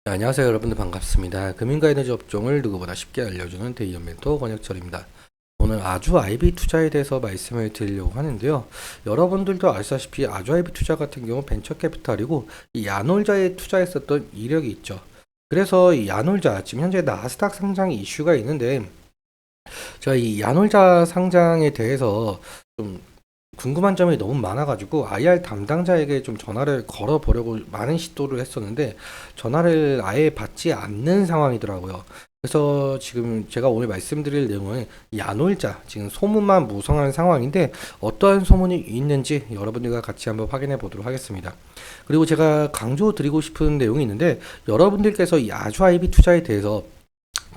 네, 안녕하세요 여러분들 반갑습니다. 금융과 에너지 업종을 누구보다 쉽게 알려주는 대이연 멘토 권혁철입니다. 오늘 아주 IB 투자에 대해서 말씀을 드리려고 하는데요. 여러분들도 아시다시피 아주 IB 투자 같은 경우 벤처 캐피탈이고 이 야놀자에 투자했었던 이력이 있죠. 그래서 이 야놀자 지금 현재 나스닥 상장 이슈가 있는데 제가 이 야놀자 상장에 대해서 좀 궁금한 점이 너무 많아가지고 IR 담당자에게 좀 전화를 걸어보려고 많은 시도를 했었는데 전화를 아예 받지 않는 상황이더라고요. 그래서 지금 제가 오늘 말씀드릴 내용은 야놀자 지금 소문만 무성한 상황인데 어떠한 소문이 있는지 여러분들과 같이 한번 확인해 보도록 하겠습니다. 그리고 제가 강조드리고 싶은 내용이 있는데 여러분들께서 이 아주 IB 투자에 대해서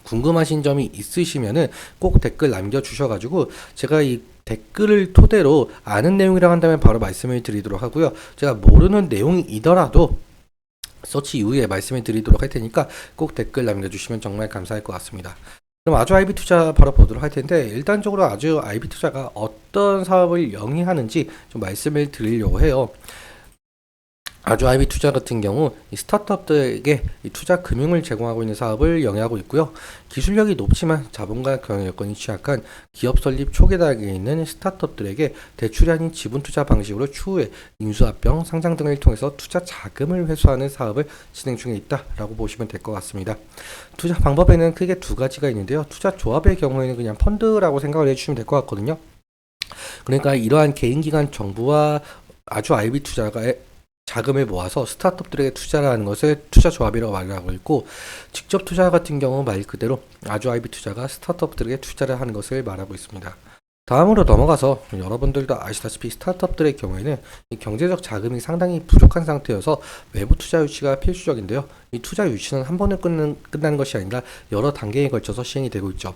궁금하신 점이 있으시면은 꼭 댓글 남겨주셔가지고 제가 이 댓글을 토대로 아는 내용이라고 한다면 바로 말씀을 드리도록 하고요. 제가 모르는 내용이더라도 서치 이후에 말씀을 드리도록 할 테니까 꼭 댓글 남겨주시면 정말 감사할 것 같습니다. 그럼 아주 IB 투자 바로 보도록 할 텐데 일단적으로 아주 IB 투자가 어떤 사업을 영위하는지 좀 말씀을 드리려고 해요. 아주 IB 투자 같은 경우 이 스타트업들에게 이 투자 금융을 제공하고 있는 사업을 영위하고 있고요. 기술력이 높지만 자본과 경영 여건이 취약한 기업 설립 초기 단계에 있는 스타트업들에게 대출이 아닌 지분 투자 방식으로 추후에 인수합병, 상장 등을 통해서 투자 자금을 회수하는 사업을 진행 중에 있다라고 보시면 될 것 같습니다. 투자 방법에는 크게 두 가지가 있는데요. 투자 조합의 경우에는 그냥 펀드라고 생각을 해주시면 될 것 같거든요. 그러니까 이러한 개인기관 정부와 아주 IB 투자가 자금을 모아서 스타트업들에게 투자를 하는 것을 투자 조합이라고 말하고 있고 직접 투자 같은 경우 말 그대로 아주 IB 투자가 스타트업들에게 투자를 하는 것을 말하고 있습니다. 다음으로 넘어가서 여러분들도 아시다시피 스타트업들의 경우에는 이 경제적 자금이 상당히 부족한 상태여서 외부 투자 유치가 필수적인데요. 이 투자 유치는 한 번에 끝나는 것이 아니라 여러 단계에 걸쳐서 시행이 되고 있죠.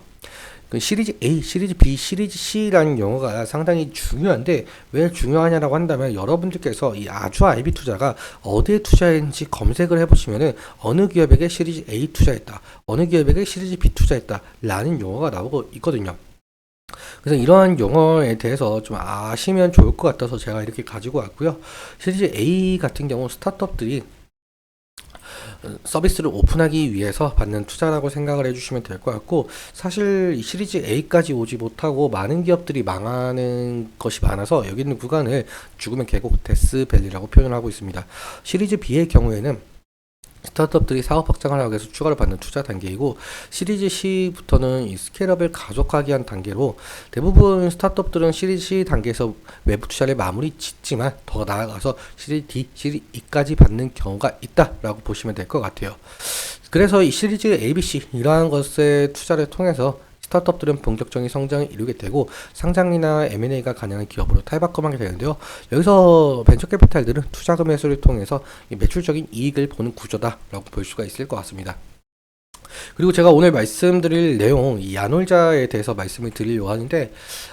그 시리즈 A, 시리즈 B, 시리즈 C라는 용어가 상당히 중요한데 왜 중요하냐라고 한다면 여러분들께서 이 아주 IB 투자가 어디에 투자했는지 검색을 해보시면은 어느 기업에게 시리즈 A 투자했다, 어느 기업에게 시리즈 B 투자했다 라는 용어가 나오고 있거든요. 그래서 이러한 용어에 대해서 좀 아시면 좋을 것 같아서 제가 이렇게 가지고 왔고요. 시리즈 A 같은 경우 스타트업들이 서비스를 오픈하기 위해서 받는 투자라고 생각을 해주시면 될 것 같고 사실 이 시리즈 A까지 오지 못하고 많은 기업들이 망하는 것이 많아서 여기 있는 구간을 죽음의 계곡 데스밸리라고 표현을 하고 있습니다. 시리즈 B의 경우에는 스타트업들이 사업 확장을 하기 위해서 추가로 받는 투자 단계이고 시리즈 C부터는 이 스케일업을 가속하기 위한 단계로 대부분 스타트업들은 시리즈 C 단계에서 외부 투자를 마무리 짓지만 더 나아가서 시리즈 D, 시리즈 E까지 받는 경우가 있다라고 보시면 될 것 같아요. 그래서 이 시리즈 ABC 이러한 것의 투자를 통해서 스타트업들은 본격적인 성장을 이루게 되고 상장이나 M&A가 가능한 기업으로 탈바꿈하게 되는데요. 여기서 벤처 캐피탈들은 투자금 회수를 통해서 매출적인 이익을 보는 구조다라고 볼 수가 있을 것 같습니다. 그리고 제가 오늘 말씀드릴 내용, 이 야놀자에 대해서 말씀을 드리려고 하는데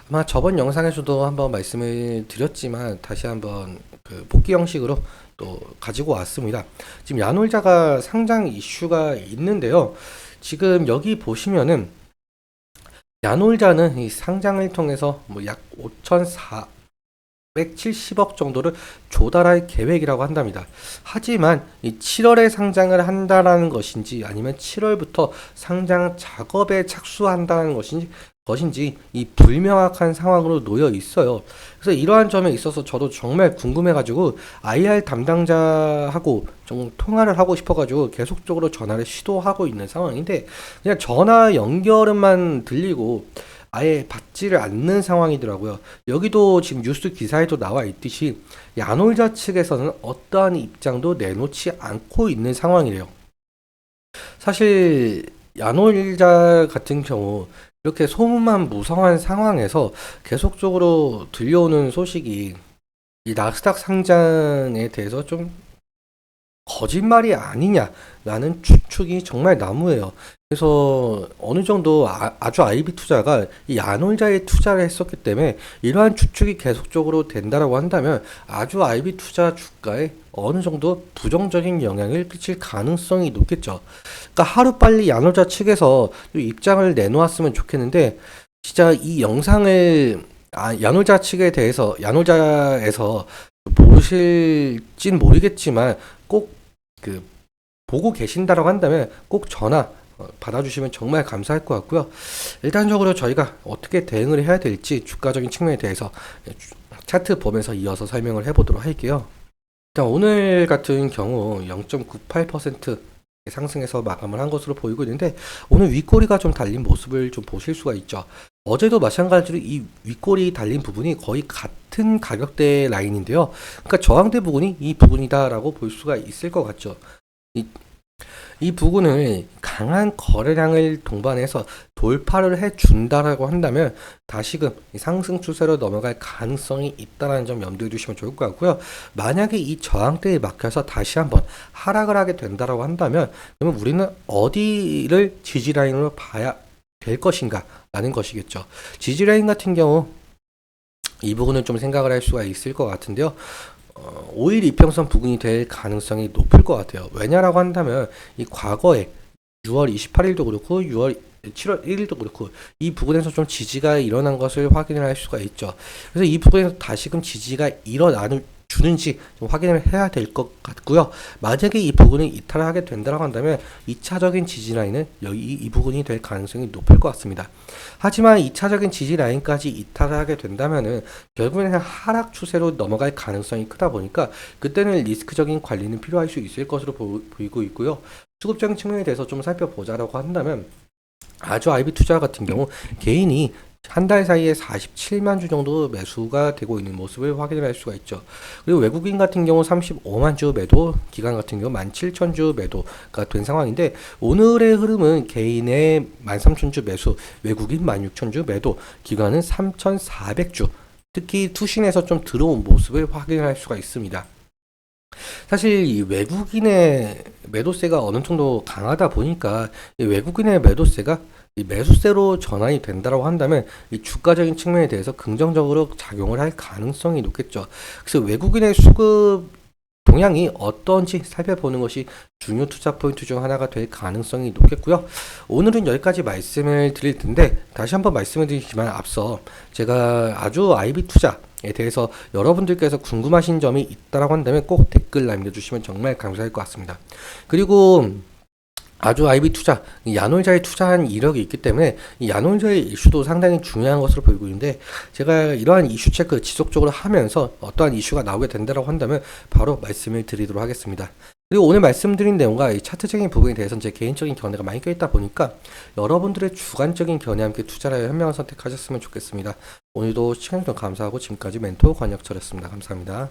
아마 저번 영상에서도 한번 말씀을 드렸지만 다시 한번 그 복귀 형식으로 또 가지고 왔습니다. 지금 야놀자가 상장 이슈가 있는데요. 지금 여기 보시면은 야놀자는 이 상장을 통해서 뭐 약 5,470억 정도를 조달할 계획이라고 한답니다. 하지만 이 7월에 상장을 한다라는 것인지 아니면 7월부터 상장 작업에 착수한다는 것인지 이 불명확한 상황으로 놓여 있어요. 그래서 이러한 점에 있어서 저도 정말 궁금해가지고 IR 담당자하고 좀 통화를 하고 싶어가지고 계속적으로 전화를 시도하고 있는 상황인데 그냥 전화 연결음만 들리고 아예 받지를 않는 상황이더라고요. 여기도 지금 뉴스 기사에도 나와 있듯이 야놀자 측에서는 어떠한 입장도 내놓지 않고 있는 상황이래요. 사실 야놀자 같은 경우 이렇게 소문만 무성한 상황에서 계속적으로 들려오는 소식이 이 나스닥 상장에 대해서 좀 거짓말이 아니냐라는 추측이 정말 나무해요. 그래서 어느 정도 아주 IB 투자가 이 야놀자에 투자를 했었기 때문에 이러한 추측이 계속적으로 된다라고 한다면 아주 IB 투자 주가에 어느 정도 부정적인 영향을 끼칠 가능성이 높겠죠. 그러니까 하루빨리 야놀자 측에서 입장을 내놓았으면 좋겠는데 진짜 이 영상을 야놀자 측에 대해서 야놀자에서 보실진 모르겠지만 꼭 그 보고 계신다라고 한다면 꼭 전화 받아주시면 정말 감사할 것 같고요. 일단적으로 저희가 어떻게 대응을 해야 될지 주가적인 측면에 대해서 차트 보면서 이어서 설명을 해보도록 할게요. 일단 오늘 같은 경우 0.98% 상승해서 마감을 한 것으로 보이고 있는데 오늘 윗꼬리가 좀 달린 모습을 좀 보실 수가 있죠. 어제도 마찬가지로 이 윗꼬리 달린 부분이 거의 같은 가격대 라인인데요. 그러니까 저항대 부분이 이 부분이다라고 볼 수가 있을 것 같죠. 이 부분을 강한 거래량을 동반해서 돌파를 해준다라고 한다면 다시금 이 상승 추세로 넘어갈 가능성이 있다는 점 염두에 두시면 좋을 것 같고요. 만약에 이 저항대에 막혀서 다시 한번 하락을 하게 된다라고 한다면 그러면 우리는 어디를 지지라인으로 봐야 될 것인가 라는 것이겠죠. 지지라인 같은 경우 이 부분은 좀 생각을 할 수가 있을 것 같은데요. 5일 이평선 부근이 될 가능성이 높을 것 같아요. 왜냐라고 한다면 이 과거에 6월 28일도 그렇고 7월 1일도 그렇고 이 부분에서 좀 지지가 일어난 것을 확인을 할 수가 있죠. 그래서 이 부분에서 다시금 지지가 주는지 좀 확인을 해야 될 것 같고요. 만약에 이 부분을 이탈하게 된다고 한다면 2차적인 지지 라인은 이 부분이 될 가능성이 높을 것 같습니다. 하지만 2차적인 지지 라인까지 이탈하게 된다면은 결국에는 하락 추세로 넘어갈 가능성이 크다 보니까 그때는 리스크적인 관리는 필요할 수 있을 것으로 보이고 있고요. 수급적인 측면에 대해서 좀 살펴보자라고 한다면 아주 IB 투자 같은 경우 개인이 한 달 사이에 47만 주 정도 매수가 되고 있는 모습을 확인을 할 수가 있죠. 그리고 외국인 같은 경우 35만 주 매도, 기관 같은 경우 17,000주 매도가 된 상황인데 오늘의 흐름은 개인의 13,000주 매수, 외국인 16,000주 매도, 기관은 3,400주, 특히 투신에서 좀 들어온 모습을 확인할 수가 있습니다. 사실 이 외국인의 매도세가 어느 정도 강하다 보니까 이 외국인의 매도세가 이 매수세로 전환이 된다고 한다면 이 주가적인 측면에 대해서 긍정적으로 작용을 할 가능성이 높겠죠. 그래서 외국인의 수급 동향이 어떤지 살펴보는 것이 중요 투자 포인트 중 하나가 될 가능성이 높겠고요. 오늘은 여기까지 말씀을 드릴 텐데 다시 한번 말씀을 드리지만 앞서 제가 아주 IB 투자에 대해서 여러분들께서 궁금하신 점이 있다고 한다면 꼭 댓글 남겨주시면 정말 감사할 것 같습니다. 그리고 아주 IB 투자, 야놀자에 투자한 이력이 있기 때문에 이 야놀자의 이슈도 상당히 중요한 것으로 보이고 있는데 제가 이러한 이슈 체크 지속적으로 하면서 어떠한 이슈가 나오게 된다고 한다면 바로 말씀을 드리도록 하겠습니다. 그리고 오늘 말씀드린 내용과 이 차트적인 부분에 대해서는 제 개인적인 견해가 많이 껴있다 보니까 여러분들의 주관적인 견해와 함께 투자를 현명한 선택하셨으면 좋겠습니다. 오늘도 시청해주셔서 감사하고 지금까지 멘토 권혁철이었습니다. 감사합니다.